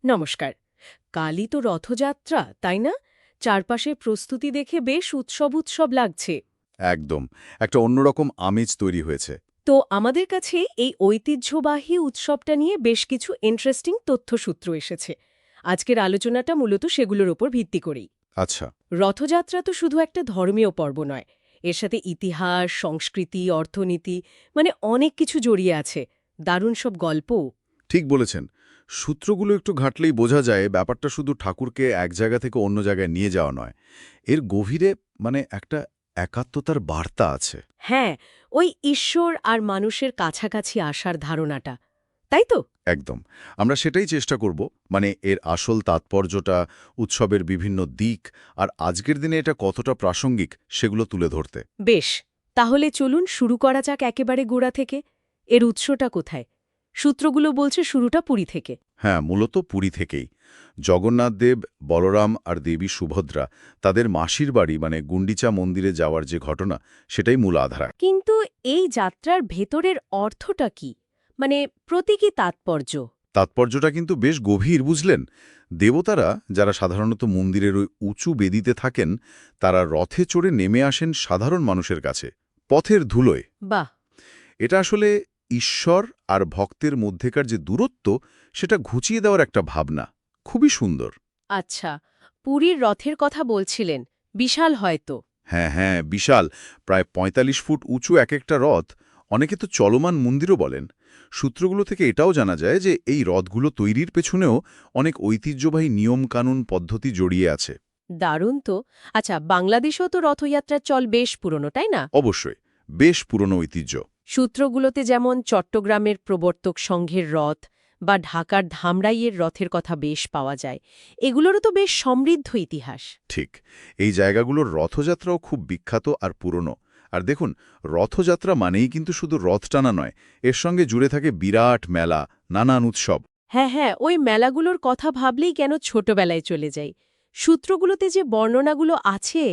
নমস্কার। কালই তো রথযাত্রা, তাই না? চারপাশের প্রস্তুতি দেখে বেশ উৎসব উৎসব লাগছে। একদম। একটা অন্যরকম আমেজ তৈরি হয়েছে। তো আমাদের কাছে এই ঐতিহ্যবাহী উৎসবটা নিয়ে বেশ কিছু ইন্টারেস্টিং তথ্যসূত্র এসেছে। আজকের আলোচনাটা মূলত সেগুলোর ওপর ভিত্তি করেই। আচ্ছা, রথযাত্রা তো শুধু একটা ধর্মীয় পর্ব নয়, এর সাথে ইতিহাস, সংস্কৃতি, অর্থনীতি মানে অনেক কিছু জড়িয়ে আছে। দারুণ সব গল্পও। ঠিক বলেছেন। সূত্রগুলো একটু ঘাঁটলেই বোঝা যায় ব্যাপারটা শুধু ঠাকুরকে এক জায়গা থেকে অন্য জায়গায় নিয়ে যাওয়া নয়। এর গভীরে একটা একাত্মতার বার্তা আছে। হ্যাঁ, ওই ঈশ্বর আর মানুষের কাছাকাছি আসার ধারণাটা, তাই তো? একদম। আমরা সেটাই চেষ্টা করব, এর আসল তাৎপর্যটা, উৎসবের বিভিন্ন দিক আর আজকের দিনে এটা কতটা প্রাসঙ্গিক সেগুলো তুলে ধরতে। বেশ, তাহলে চলুন শুরু করা যাক একেবারে গোড়া থেকে। এর উৎসটা কোথায়? সূত্রগুলো বলছে শুরুটা পুরী থেকে। হ্যাঁ, মূলত পুরী থেকেই। জগন্নাথদেব, বলরাম আর দেবী সুভদ্রা তাদের মাসির বাড়ি গুন্ডিচা মন্দিরে যাওয়ার যে ঘটনা, সেটাই মূল আধার। কিন্তু এই যাত্রার ভেতরের অর্থটা কি? মানে প্রতীকী তাৎপর্য। তাৎপর্যটা কিন্তু বেশ গভীর, বুঝলেন? দেবতারা, যারা সাধারণত মন্দিরের ওই উঁচু বেদিতে থাকেন, তারা রথে চড়ে নেমে আসেন সাধারণ মানুষের কাছে, পথের ধুলোয়। বাহ! এটা আসলে ঈশ্বর আর ভক্তের মধ্যেকার যে দূরত্ব, সেটা ঘুচিয়ে দেওয়ার একটা ভাবনা। খুবই সুন্দর। আচ্ছা, পুরীর রথের কথা বলছিলেন। বিশাল হয়তো। হ্যাঁ হ্যাঁ, বিশাল। প্রায় ৪৫ ফুট উঁচু এক একটা রথ। অনেকে তো চলমান মন্দিরও বলেন। সূত্রগুলো থেকে এটাও জানা যায় যে এই রথগুলো তৈরির পেছনেও অনেক ঐতিহ্যবাহী নিয়মকানুন পদ্ধতি জড়িয়ে আছে। দারুণ তো। আচ্ছা, বাংলাদেশেও তো রথযাত্রার চল বেশ পুরনো, তাই না? অবশ্যই, বেশ পুরনো ঐতিহ্য। সূত্রগুলোতে যেমন চট্টগ্রামের প্রবর্তক সংঘের রথ বা ঢাকার ধামরাইয়ের রথের কথা বেশ পাওয়া যায়। এগুলোরও তো বেশ সমৃদ্ধ ইতিহাস। ঠিক। এই জায়গাগুলোর রথযাত্রাও খুব বিখ্যাত আর পুরনো। আর দেখুন, রথযাত্রা মানেই কিন্তু শুধু রথ টানা নয়, এর সঙ্গে জুড়ে থাকে বিরাট মেলা, নানান উৎসব। হ্যাঁ হ্যাঁ, ওই মেলাগুলোর কথা ভাবলেই কেন ছোটবেলায় চলে যাই। সূত্রগুলোতে যে বর্ণনাগুলো আছে,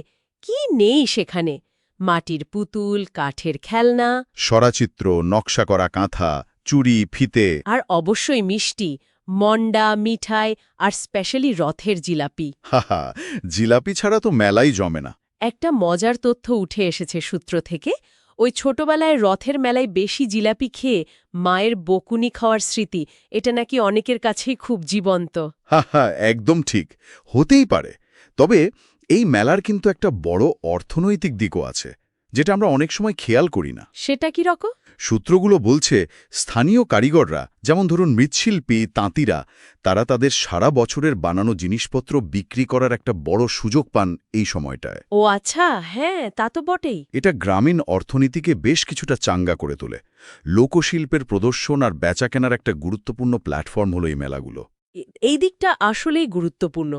কি নেই সেখানে! মাটির পুতুল, কাঠের খেলনা, সরাচিত্র, নকশা করা কাঁথা, চুড়ি, ফিতে। আর অবশ্যই মিষ্টি, মন্ডা, মিঠাই আর স্পেশালি রথের জিলাপি। হাহা, জিলাপি ছাড়া তো মেলাই জমে না। একটা মজার তথ্য উঠে এসেছে সূত্র থেকে। ওই ছোটবেলায় রথের মেলায় বেশি জিলাপি খেয়ে মায়ের বকুনি খাওয়ার স্মৃতি, এটা নাকি অনেকের কাছেই খুব জীবন্ত। হাহা, একদম ঠিক। হতেই পারে। তবে এই মেলার কিন্তু একটা বড় অর্থনৈতিক দিকও আছে, যেটা আমরা অনেক সময় খেয়াল করি না। সেটা কি রকম? সূত্রগুলো বলছে, স্থানীয় কারিগররা, যেমন ধরুন মৃৎশিল্পী, তাঁতিরা, তারা তাদের সারা বছরের বানানো জিনিসপত্র বিক্রি করার একটা বড় সুযোগ পান এই সময়টায়। ও আচ্ছা, হ্যাঁ, তা তো বটেই। এটা গ্রামীণ অর্থনীতিকে বেশ কিছুটা চাঙ্গা করে তোলে। লোকশিল্পের প্রদর্শন আর বেচাকেনার একটা গুরুত্বপূর্ণ প্ল্যাটফর্ম হলো এই মেলাগুলো। এই দিকটা আসলেই গুরুত্বপূর্ণ।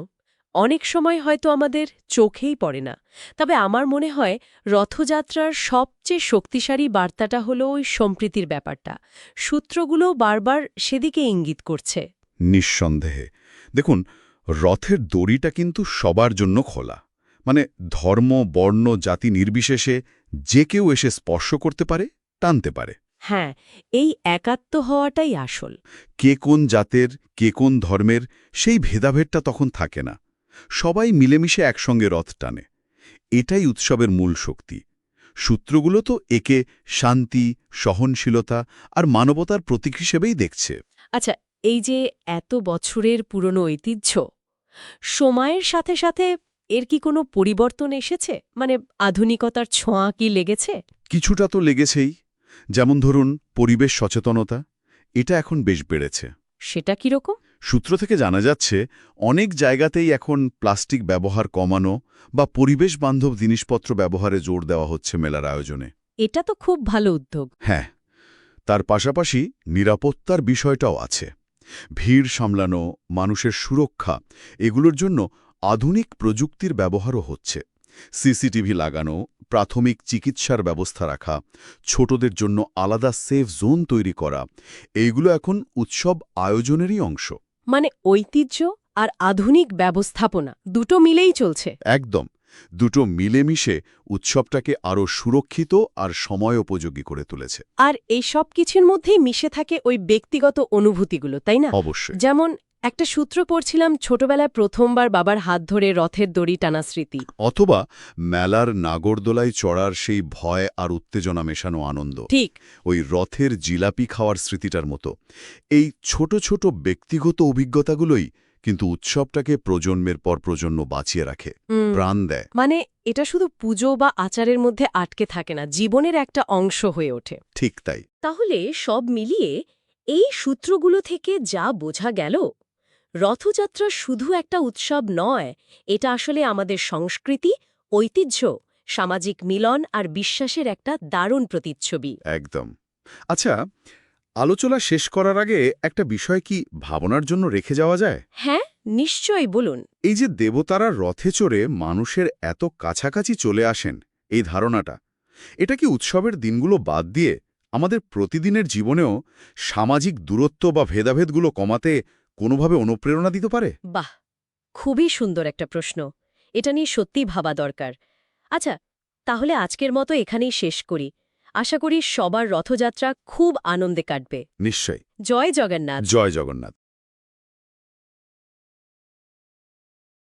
অনেক সময় হয়তো আমাদের চোখেই পড়ে না। তবে আমার মনে হয় রথযাত্রার সবচেয়ে শক্তিশালী বার্তাটা হলো ওই সম্প্রীতির ব্যাপারটা। সূত্রগুলো বারবার সেদিকে ইঙ্গিত করছে। নিঃসন্দেহে। দেখুন, রথের দড়িটা কিন্তু সবার জন্য খোলা। ধর্ম, বর্ণ, জাতি নির্বিশেষে যে কেউ এসে স্পর্শ করতে পারে, টানতে পারে। হ্যাঁ, এই একাত্ম হওয়াটাই আসল। কে কোন জাতের, কে কোন ধর্মের, সেই ভেদাভেদটা তখন থাকে না। সবাই মিলেমিশে একসঙ্গে রথ টানে। এটাই উৎসবের মূল শক্তি। সূত্রগুলো তো একে শান্তি, সহনশীলতা আর মানবতার প্রতীক হিসেবেই দেখছে। আচ্ছা, এই যে এত বছরের পুরনো ঐতিহ্য, সময়ের সাথে সাথে এর কি কোনো পরিবর্তন এসেছে? মানে আধুনিকতার ছোঁয়া কি লেগেছে? কিছুটা তো লেগেছেই। যেমন ধরুন, পরিবেশ সচেতনতা, এটা এখন বেশ বেড়েছে। সেটা কিরকম? সূত্র থেকে জানা যাচ্ছে, অনেক জায়গাতেই এখন প্লাস্টিক ব্যবহার কমানো বা পরিবেশ বান্ধব জিনিসপত্র ব্যবহারে জোর দেওয়া হচ্ছে মেলার আয়োজনে। এটা তো খুব ভালো উদ্যোগ। হ্যাঁ, তার পাশাপাশি নিরাপত্তার বিষয়টাও আছে। ভিড় সামলানো, মানুষের সুরক্ষা, এগুলোর জন্য আধুনিক প্রযুক্তির ব্যবহারও হচ্ছে। সিসিটিভি লাগানো, প্রাথমিক চিকিৎসার ব্যবস্থা রাখা, ছোটদের জন্য আলাদা সেফ জোন তৈরি করা, এইগুলো এখন উৎসব আয়োজনেরই অংশ। মানে ঐতিহ্য আর আধুনিক ব্যবস্থাপনা দুটো মিলেই চলছে। একদম। দুটো মিলেমিশে উৎসবটাকে আরও সুরক্ষিত আর সময়োপযোগী করে তুলেছে। আর এই সব কিছুর মধ্যেই মিশে থাকে ওই ব্যক্তিগত অনুভূতিগুলো, তাই না? অবশ্যই। যেমন একটা সূত্র পড়ছিলাম ছোটবেলায় প্রথমবার বাবার হাত ধরে রথের দড়ি টানা স্মৃতি। অথবা মেলার নাগরদোলায় চড়ার সেই ভয় আর উত্তেজনা মেশানো আনন্দ, ঠিক। ওই রথের জিলাপি খাওয়ার স্মৃতিটার মতো। এই ছোট ছোট ব্যক্তিগত অভিজ্ঞতাগুলোই কিন্তু উৎসবটাকে প্রজন্মের পর প্রজন্ম বাঁচিয়ে রাখে, প্রাণ দেয়। মানে এটা শুধু পুজো বা আচারের মধ্যে আটকে থাকে না, জীবনের একটা অংশ হয়ে ওঠে। ঠিক তাই। তাহলে সব মিলিয়ে এই সূত্রগুলো থেকে যা বোঝা গেল, রথযাত্রা শুধু একটা উৎসব নয়, এটা আসলে আমাদের সংস্কৃতি, ঐতিহ্য, সামাজিক মিলন আর বিশ্বাসের একটা দারুণ প্রতিচ্ছবি। একদম। আচ্ছা, আলোচনা শেষ করার আগে একটা বিষয় কি ভাবনার জন্য রেখে যাওয়া যায়? হ্যাঁ, নিশ্চয়ই, বলুন। এই যে দেবতারা রথে চড়ে মানুষের এত কাছাকাছি চলে আসেন, এই ধারণাটা, এটা কি উৎসবের দিনগুলো বাদ দিয়ে আমাদের প্রতিদিনের জীবনেও সামাজিক দূরত্ব বা ভেদাভেদগুলো কমাতে কোনোভাবে অনুপ্রেরণা দিতে পারে? বাহ, খুবই সুন্দর একটা প্রশ্ন। এটা নিয়ে সত্যিই ভাবা দরকার। আচ্ছা, তাহলে আজকের মতো এখানেই শেষ করি। আশা করি সবার রথযাত্রা খুব আনন্দে কাটবে। নিশ্চয়ই। জয় জগন্নাথ। জয় জগন্নাথ।